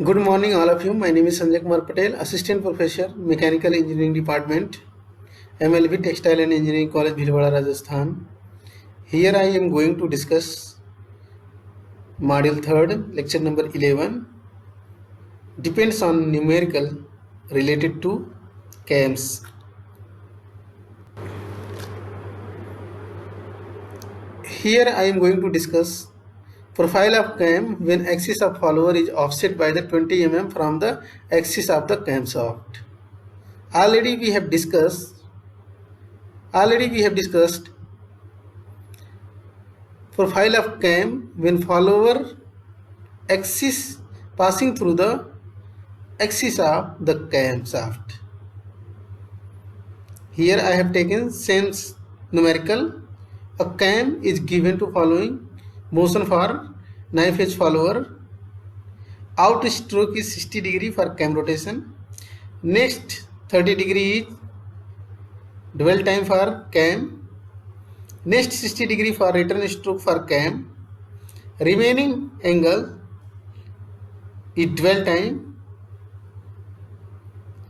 Good morning, all of you. My name is Sanjay Kumar Patel, Assistant Professor, Mechanical Engineering Department, MLB Textile and Engineering College, Bhilwara, Rajasthan. Here I am going to discuss Module 3rd, Lecture number 11, depends on numerical related to CAMs. Here I am going to discuss profile of cam when axis of follower is offset by the 20 mm from the axis of the camshaft. Already we have discussed profile of cam when follower axis passing through the axis of the camshaft. Here I have taken sense numerical. A cam is given to following motion for knife edge follower. Out stroke is 60 degree for cam rotation. Next 30 degree is dwell time for cam. Next 60 degree for return stroke for cam. Remaining angle is dwell time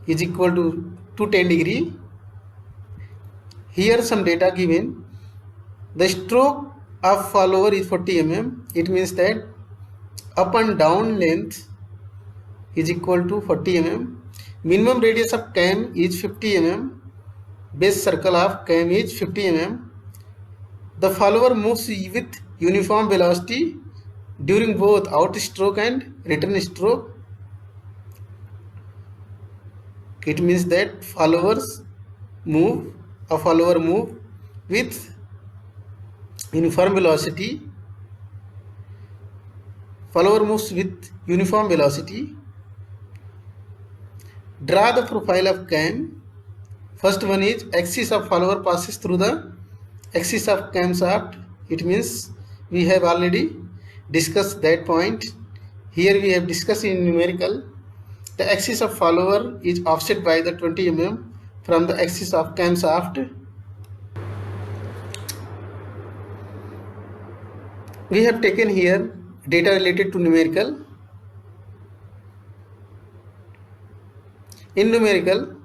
is equal to 210 degree. Here some data given. The stroke of follower is 40 mm. It means that up and down length is equal to 40 mm. Minimum radius of cam is 50 mm. Base circle of cam is 50 mm. The follower moves with uniform velocity during both out stroke and return stroke. It means that follower move with uniform velocity. Follower moves with uniform velocity. Draw the profile of cam. First one is axis of follower passes through the axis of camshaft. It means we have already discussed that point. Here we have discussed in numerical. The axis of follower is offset by the 20 mm from the axis of camshaft. We have taken here data related to numerical. In numerical,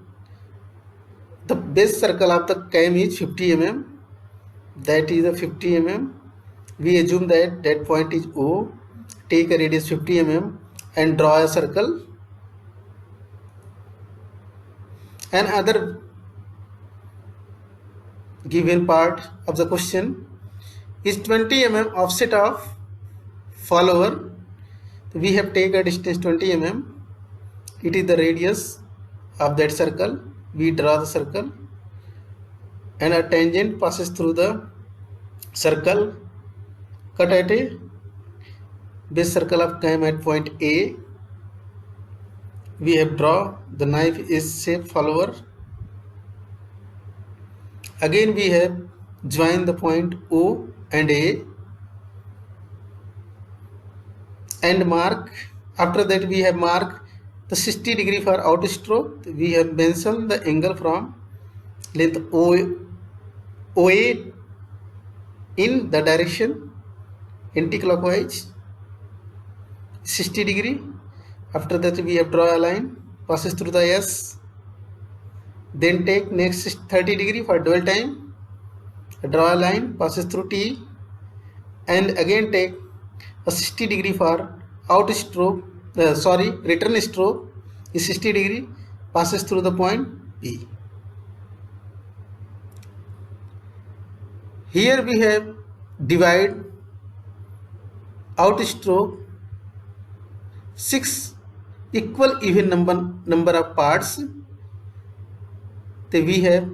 the base circle of the cam is 50 mm. That is a 50 mm. We assume that that point is O. Take a radius 50 mm and draw a circle. Another given part of the question is 20 mm offset of follower. We have taken a distance 20 mm. It is the radius of that circle. We draw the circle and a tangent passes through the circle. Cut at a base circle of cam at point A. We have draw the knife is shape follower. Again we have join the point O and A and mark. After that we have marked the 60 degree for out stroke. We have mentioned the angle from length OA in the direction anti-clockwise 60 degree. After that we have draw a line passes through the S. Then take next 30 degree for dwell time. Draw a line passes through T and again take a 60 degree for out stroke. Return stroke is 60 degree passes through the point P. Here we have divide out stroke 6 equal even number of parts. So we have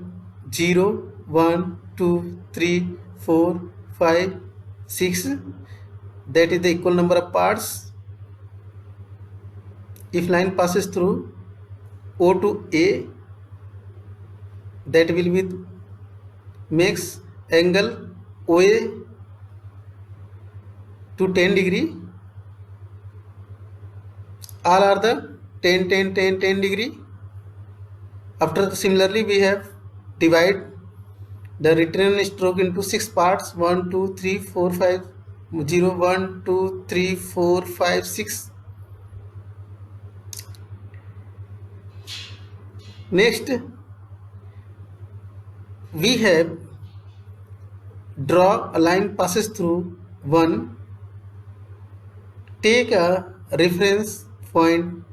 0, 1, 2, 3, 4, 5, 6. That is the equal number of parts. If line passes through O to A, that will be makes angle OA to 10 degree. All are the 10 degree. After similarly we have divide the return stroke into 6 parts. 1, 2, 3, 4, 5, 0, 1, 2, 3, 4, 5, 6. Next, we have draw a line passes through 1. Take a reference point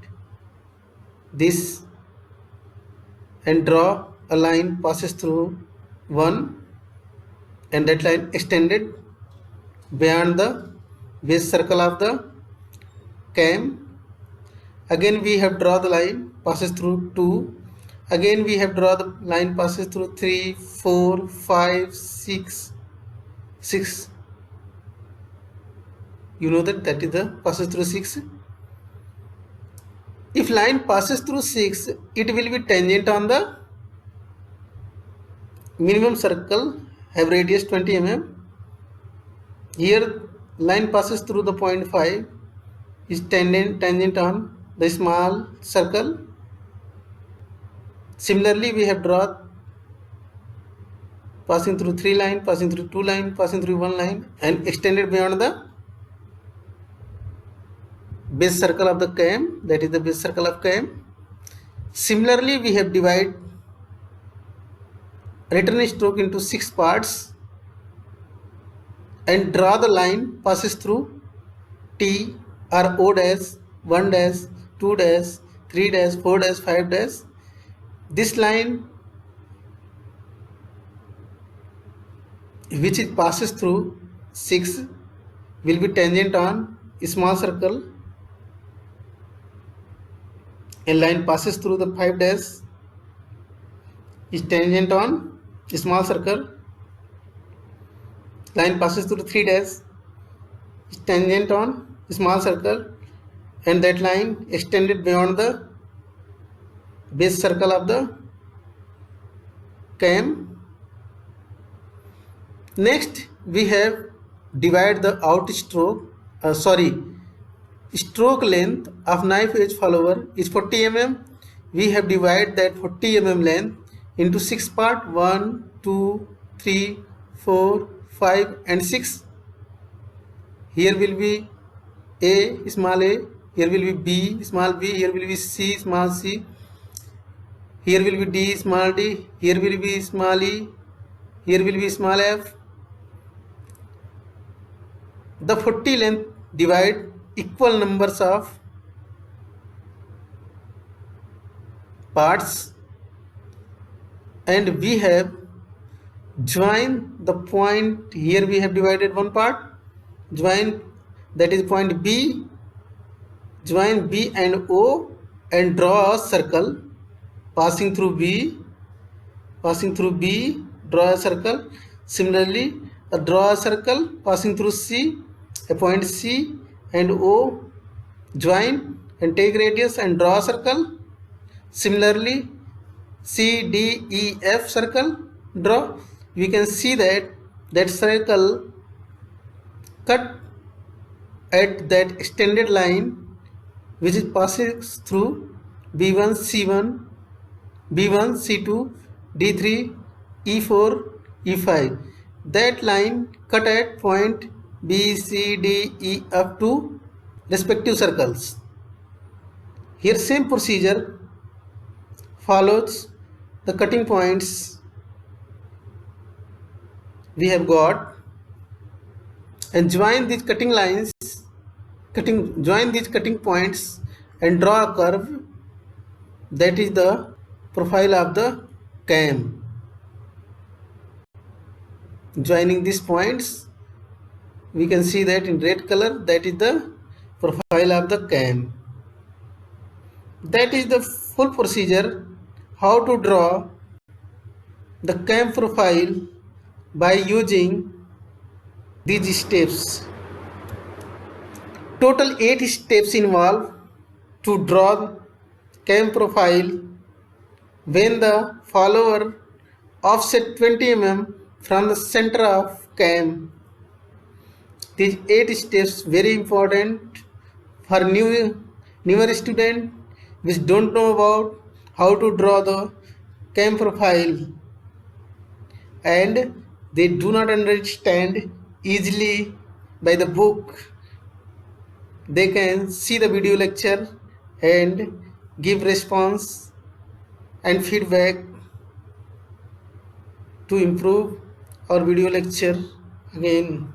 this and draw a line passes through 1 and that line extended beyond the base circle of the cam. Again we have draw the line passes through 2. Again we have draw the line passes through 3, 4, 5, 6. You know that is the passes through 6. If line passes through 6, it will be tangent on the minimum circle, have radius 20 mm. Here line passes through the point 5, is tangent on the small circle. Similarly, we have drawn passing through 3 line, passing through 2 line, passing through 1 line and extended beyond the base circle of the cam, that is the base circle of cam. Similarly, we have divided return stroke into 6 parts and draw the line passes through T or O dash, 1 dash, 2 dash, 3 dash, 4 dash, 5 dash. This line which it passes through 6 will be tangent on a small circle. A line passes through the 5 dash is tangent on a small circle. Line passes through the 3 dash is tangent on a small circle and that line extended beyond the base circle of the cam. Next we have divide the stroke length of knife edge follower is 40 mm. We have divided that 40 mm length into 6 parts, 1, 2, 3, 4, 5 and 6. Here will be A, small a, here will be B, small b, here will be C, small c, here will be D, small d, here will be small e, here will be small f. The 40 length divide equal numbers of parts and we have join the point. Here we have divided one part, join, that is point B, join B and O and draw a circle passing through B, draw a circle. Similarly, draw a circle passing through C, a point C and O, join and take radius and draw a circle. Similarly, C, D, E, F circle, draw. We can see that circle cut at that extended line which is passes through B1, C1, B1, C2, D3, E4, E5. That line cut at point B, C, D, E up to respective circles. Here same procedure follows. The cutting points we have got and join these cutting lines, join these cutting points and draw a curve, that is the profile of the cam. Joining these points, we can see that in red color, that is the profile of the cam. That is the full procedure how to draw the cam profile by using these steps. Total 8 steps involved to draw cam profile when the follower offset 20 mm from the center of cam. These 8 steps very important for newer student which don't know about how to draw the cam profile and they do not understand easily by the book. They can see the video lecture and give response and feedback to improve our video lecture again.